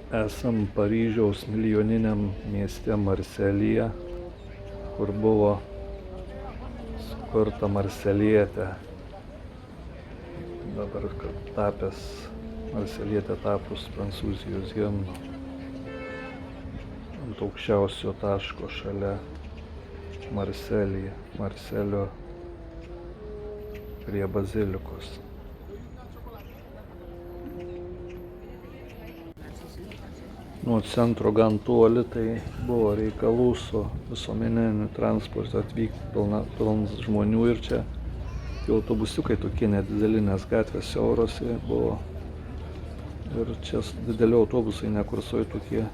Esam Paryžiaus milijoniniam mieste Marselyje, kur buvo sukurta Marselietė. Dabar tapęs Marselietė tapus Prancūzijos himnu. Ant aukščiausio taško šalia Marselio prie bazilikos. Nuo centro gan toli, tai buvo reikalų su visuomeniniu transportu atvykti pilnas žmonių ir čia tie autobusiukai tokie nedideli, nes gatvės siauros buvo ir čia dideli autobusai nekursuoja, tokie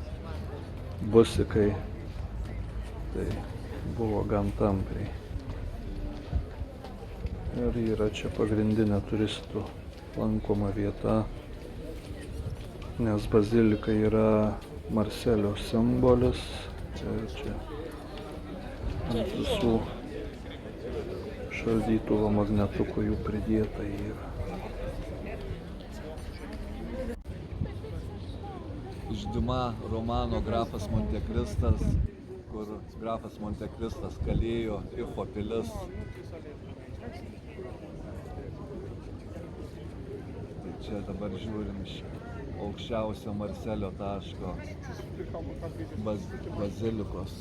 busikai, tai buvo gan tampriai. Ir yra čia pagrindinė turistų lankoma vieta, nes bazilika yra Marselio simbolis. Ir čia ant visų šaldytuvo magnetukų jų pridėta yra. Išdima romano Grafas Montekristas, kur Grafas Montekristas kalėjo, Ifo pilis. Tai čia dabar žiūrim iš aukščiausio Marselio taško bazilikos.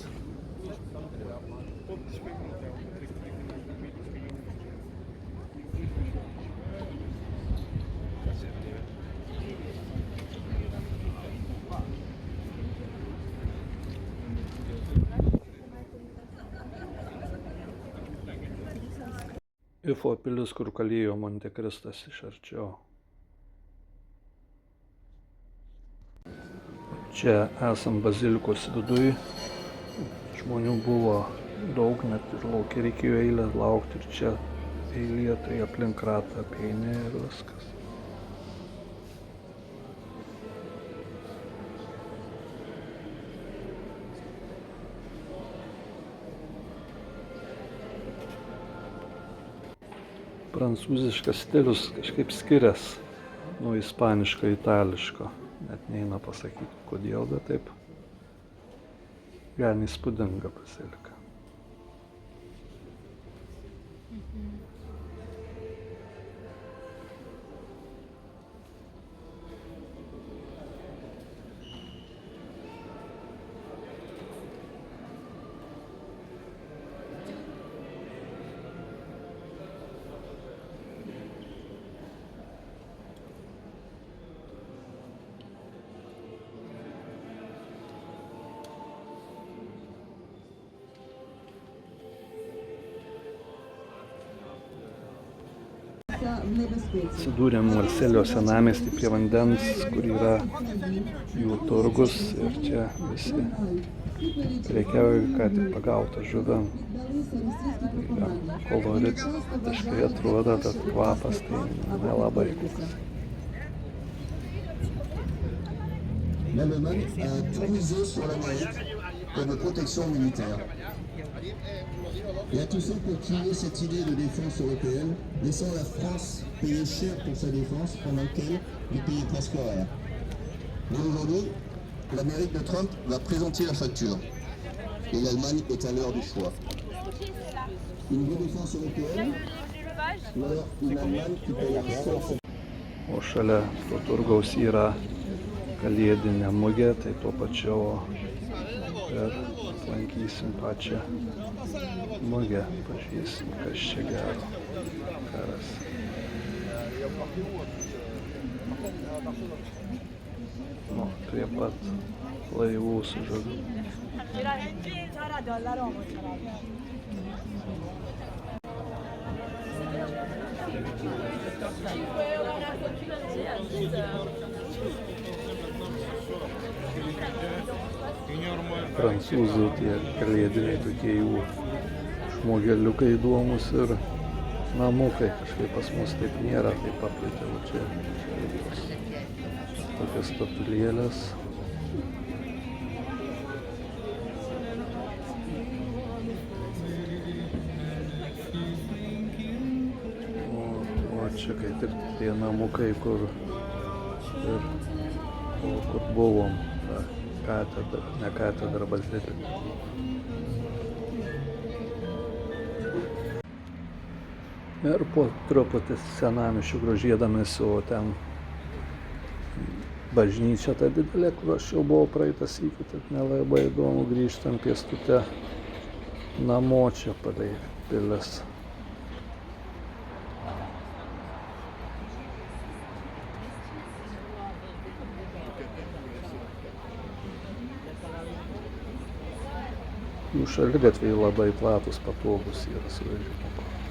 Ifo pilis, kur kalėjo Montekristas iš arčiau. Čia esam bazilikos viduj, žmonių buvo daug, net ir lauke reikėjo eilę laukti ir čia eilė, tai aplink ratą apeini ir viskas. Prancūziškas stilius kažkaip skiriasi nuo ispaniško, itališko. Net neina pasakyti kodėl, bet taip gan įspūdinga bazilika. Atsidūrėm Marselio senamiestį prie vandens, kur yra jų turgus ir čia visi prekiauja ką tik pagautą žuvim. Koloritiškai atrodo, bet kvapas tai nelabai koks. L'Allemagne a tout misé sur l'Amérique comme protection militaire. Et à tous ceux qui ont créé cette idée de défense européenne, laissant la France payer cher pour sa défense pendant qu'elle lui payait presque rien. Mais aujourd'hui, l'Amérique de Trump va présenter la facture. Et l'Allemagne est à l'heure du choix. Une vraie défense européenne, ou alors une Allemagne qui paye seule sa... O šalia to turgaus yra kalėdinė mugė, tai tuo pačiu ir aplankysim pačią mugę, pažiūrėsim, kas čia gero, karas. Nu, prie pat laivų su žuvim. Prancūzų tie kalėdiniai tokie jų žmogeliukai įdomus ir namukai, kažkaip pas mus taip nėra, taip paplitę, o čia tokias statulėlės. O čia kaip tik tie namukai, kur ir O kur buvom, ta katedra, ne katedra, bazilika. Ir po truputį senamiesčiu grožėdamės, o ten bažnyčia ta didelė, kur aš jau buvau praeitas sykį, tad nelabai įdomu grįžtam pėstute namo čia palei pilis. Jų šaligatviai labai platus, patogus yra su vežimu.